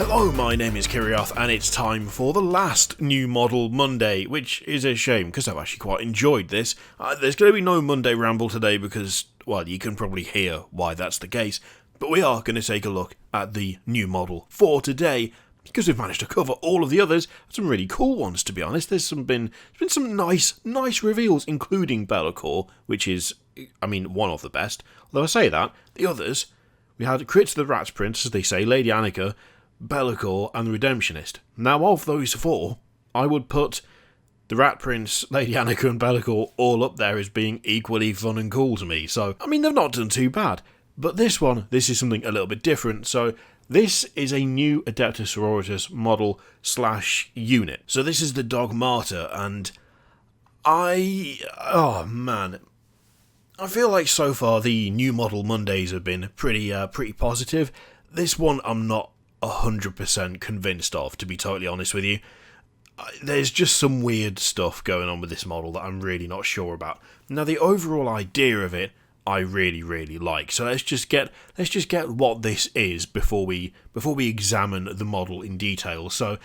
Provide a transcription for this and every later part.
Hello, my name is Kirioth, and it's time for the last New Model Monday, which is a shame, because I've actually quite enjoyed this. There's going to be no Monday Ramble today because, well, you can probably hear why that's the case, but we are going to take a look at the new model for today, because we've managed to cover all of the others, some really cool ones, to be honest. There's been some nice reveals, including Be'lakor, which is, one of the best. Although I say that, the others, we had Crits the Rat Prince, as they say, Lady Annika, Be'lakor, and the Redemptionist. Now, of those four, I would put the Rat Prince, Lady Annika, and Be'lakor all up there as being equally fun and cool to me. So, they've not done too bad. But this is something a little bit different. So, this is a new Adepta Sororitas model / unit. So, this is the Dogmata, and I feel like so far the new model Mondays have been pretty positive. This one I'm not 100% convinced of, to be totally honest with you. There's just some weird stuff going on with this model that I'm really not sure about. Now, the overall idea of it, I really like. So let's just get what this is before we examine the model in detail. So,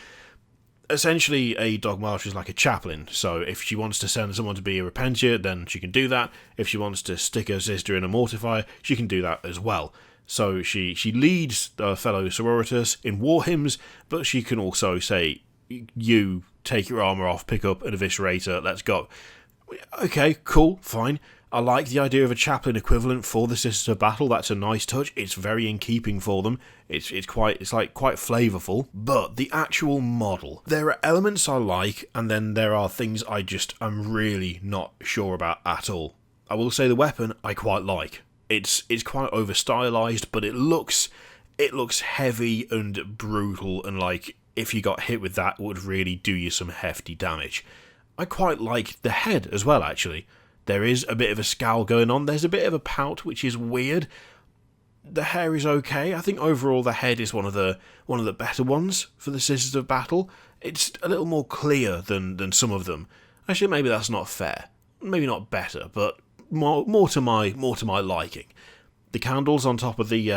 essentially, a Dogmata is like a chaplain. So if she wants to send someone to be a repentier, then she can do that. If she wants to stick her sister in a mortifier, she can do that as well. So she leads fellow sororitas in war hymns, but she can also say, you take your armour off, pick up an eviscerator, let's go. Okay, cool, fine. I like the idea of a chaplain equivalent for the Sisters of Battle. That's a nice touch. It's very in keeping for them. It's quite flavourful. But the actual model, there are elements I like, and then there are things I'm really not sure about at all. I will say the weapon I quite like. It's quite over stylized, but it looks heavy and brutal, and like if you got hit with that, it would really do you some hefty damage. I quite like the head as well, actually. There is a bit of a scowl going on. There's a bit of a pout, which is weird. The hair is okay. I think overall the head is one of the better ones for the Sisters of Battle. It's a little more clear than some of them. Actually, maybe that's not fair. Maybe not better, but more to my liking. The candles on top of the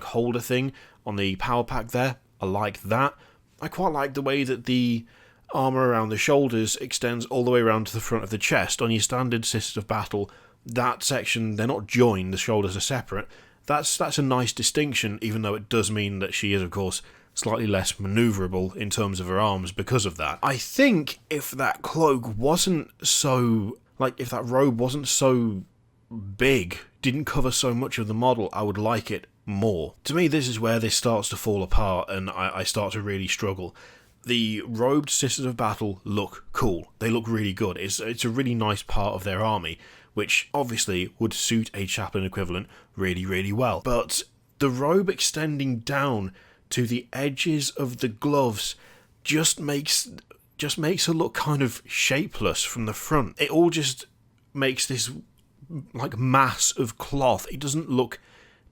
holder thing on the power pack there, I like that. I quite like the way that the armour around the shoulders extends all the way around to the front of the chest. On your standard Sisters of Battle, that section, they're not joined, the shoulders are separate. That's a nice distinction, even though it does mean that she is, of course, slightly less manoeuvrable in terms of her arms because of that. I think if that cloak wasn't so... if that robe wasn't so big, didn't cover so much of the model, I would like it more. To me, this is where this starts to fall apart, and I start to really struggle. The robed Sisters of Battle look cool. They look really good. It's a really nice part of their army, which obviously would suit a chaplain equivalent really well. But the robe extending down to the edges of the gloves just makes her look kind of shapeless from the front. It all just makes this mass of cloth. It doesn't look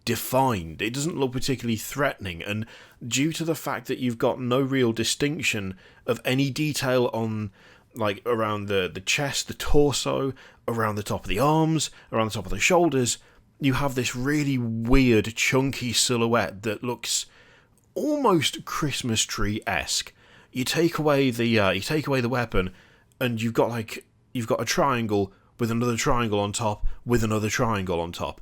defined. It doesn't look particularly threatening, and due to the fact that you've got no real distinction of any detail on around the chest, the torso, around the top of the arms, around the top of the shoulders, you have this really weird chunky silhouette that looks almost Christmas tree-esque. You take away the weapon, and you've got a triangle with another triangle on top with another triangle on top.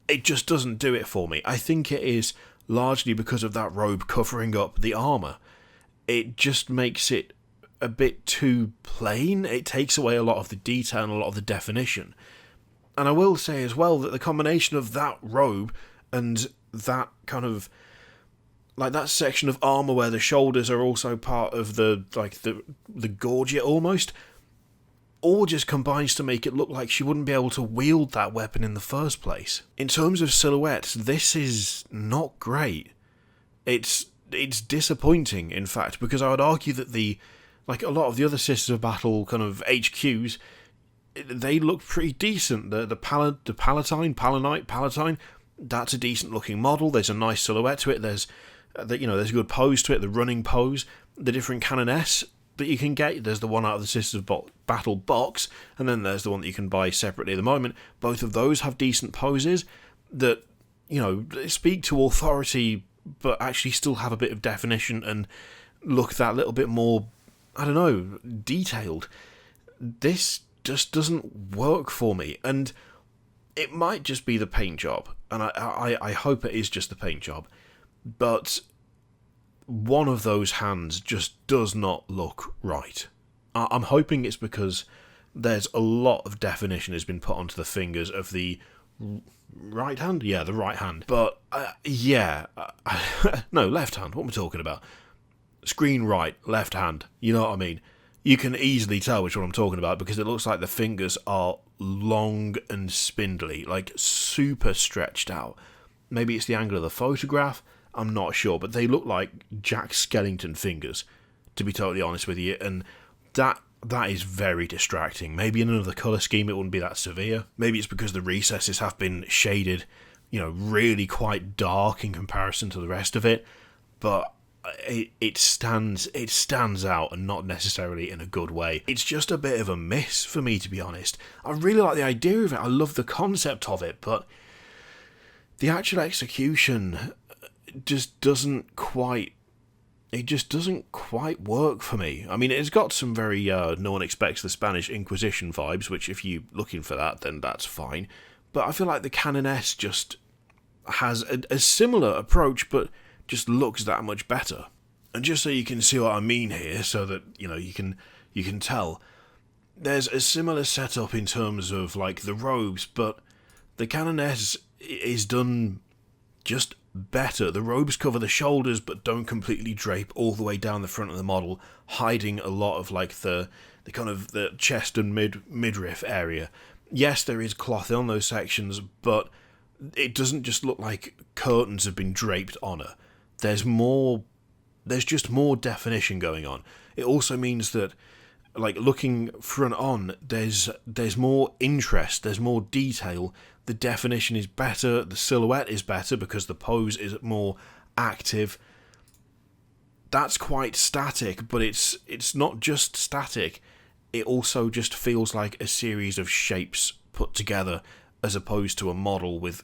It just doesn't do it for me. I think it is largely because of that robe covering up the armour. It just makes it a bit too plain. It takes away a lot of the detail and a lot of the definition. And I will say as well that the combination of that robe and that kind of that section of armour where the shoulders are also part of the gorget almost, all just combines to make it look like she wouldn't be able to wield that weapon in the first place. In terms of silhouettes, this is not great. It's disappointing, in fact, because I would argue that a lot of the other Sisters of Battle kind of HQs, they look pretty decent. The Palatine, that's a decent looking model. There's a nice silhouette to it. There's a good pose to it, the running pose. The different canoness that you can get, there's the one out of the Sisters of Battle box, and then there's the one that you can buy separately at the moment. Both of those have decent poses that, speak to authority but actually still have a bit of definition and look that little bit more, I don't know, detailed. This just doesn't work for me, and it might just be the paint job, and I hope it is just the paint job, but one of those hands just does not look right. I'm hoping it's because there's a lot of definition has been put onto the fingers of the right hand? Yeah, the right hand. But, no, left hand, what am I talking about? Screen right, left hand, you know what I mean? You can easily tell which one I'm talking about because it looks like the fingers are long and spindly, like super stretched out. Maybe it's the angle of the photograph, I'm not sure, but they look like Jack Skellington fingers, to be totally honest with you, and that is very distracting. Maybe in another colour scheme it wouldn't be that severe. Maybe it's because the recesses have been shaded, really quite dark in comparison to the rest of it, but it stands out, and not necessarily in a good way. It's just a bit of a miss for me, to be honest. I really like the idea of it, I love the concept of it, but the actual execution just doesn't quite work for me. I mean, it's got some very no one expects the Spanish Inquisition vibes, which if you're looking for that, then that's fine. But I feel like the Canoness just has a similar approach, but just looks that much better. And just so you can see what I mean here, so that you can tell, there's a similar setup in terms of like the robes, but the Canoness is done just better. The robes cover the shoulders but don't completely drape all the way down the front of the model, hiding a lot of like the kind of the chest and midriff area. Yes, there is cloth on those sections, but it doesn't just look like curtains have been draped on her. There's just more definition going on. It also means that, like, looking front on, there's more interest, there's more detail, the definition is better, the silhouette is better because the pose is more active. That's quite static, but it's not just static, it also just feels like a series of shapes put together as opposed to a model with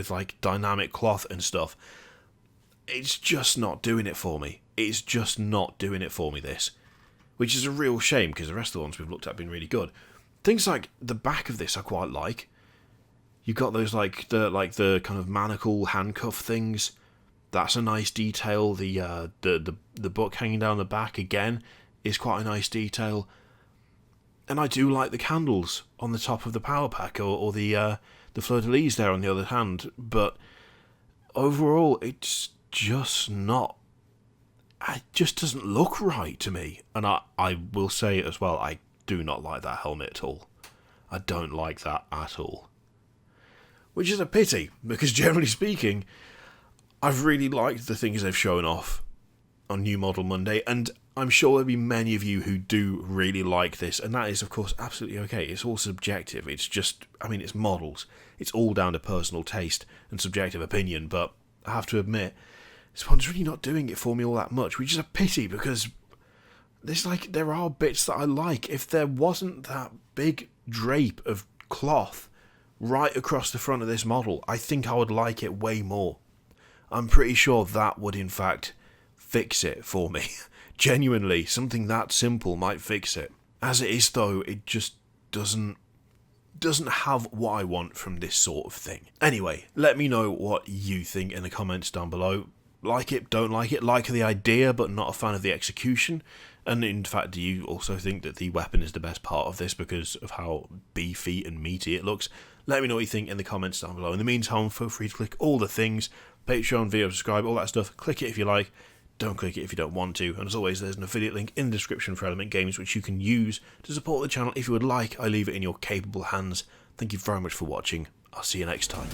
like dynamic cloth and stuff. It's just not doing it for me. It's just not doing it for me, this. Which is a real shame, because the rest of the ones we've looked at have been really good. Things like the back of this I quite like. You've got those like the kind of manacle handcuff things. That's a nice detail. The book hanging down the back again is quite a nice detail. And I do like the candles on the top of the power pack, or the fleur-de-lis there on the other hand. But overall, it's just not. It just doesn't look right to me. And I will say as well, I do not like that helmet at all. I don't like that at all. Which is a pity, because generally speaking, I've really liked the things they've shown off on New Model Monday, and I'm sure there'll be many of you who do really like this, and that is, of course, absolutely okay. It's all subjective. It's just, it's models. It's all down to personal taste and subjective opinion, but I have to admit, this one's really not doing it for me all that much, which is a pity, because there are bits that I like. If there wasn't that big drape of cloth right across the front of this model, I think I would like it way more. I'm pretty sure that would in fact fix it for me. Genuinely, something that simple might fix it. As it is though, it just doesn't have what I want from this sort of thing. Anyway, let me know what you think in the comments down below. Like it, don't like it, like the idea but not a fan of the execution. And in fact, do you also think that the weapon is the best part of this because of how beefy and meaty it looks? Let me know what you think in the comments down below. In the meantime, feel free to click all the things, Patreon, video, subscribe, all that stuff. Click it if you like, don't click it if you don't want to. And as always, there's an affiliate link in the description for Element Games which you can use to support the channel if you would like. I leave it in your capable hands. Thank you very much for watching. I'll see you next time.